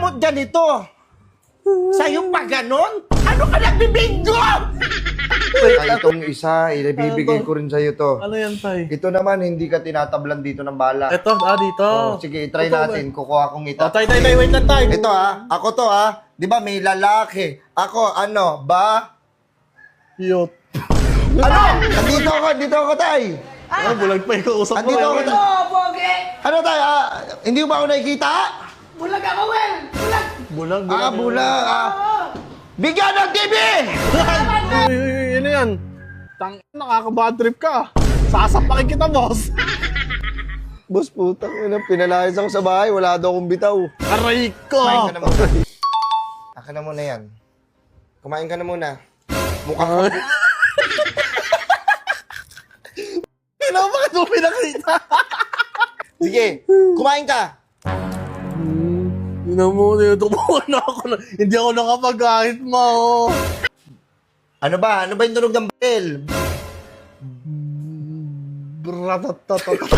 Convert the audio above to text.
mo ganito? Sa'yo pa ganon? Ano ka nagbibinggo? Tay, itong isa, ibibigay ko rin sa'yo to. Ano yan, tay? Ito naman, hindi ka tinatablan dito ng bala. Ito, dito. Oh, sige, try natin. Kukuha kong ito. Oh, tay, wait lang, tay. Ito ako to Di ba may lalaki? Ako, Yot. Ano? Dito ako, tay. Ah, bulag pa yung kausap mo. Andito ako, tay. Pogi! Ano, tay? Hindi mo ba ako nakikita? Bulag ako, Wel! Bulag! Bulag. Bulag. Bigyan ng TV! Uy, ano yan? Nakaka-bad trip ka. Sasapakin kita, boss. Boss, putang ina, pinalayas ako sa bahay. Wala daw akong bitaw. Aray ko. Kumain ka na muna. Aka na muna yan. Kumain ka na muna. Mukha ka. Bakit mo pinakita? Sige, kumain ka. Tinutubuhan na ako. Hindi ako nakapag-kahit mo. Ano ba? Ano ba yung tunog ng baril? Bratatatata.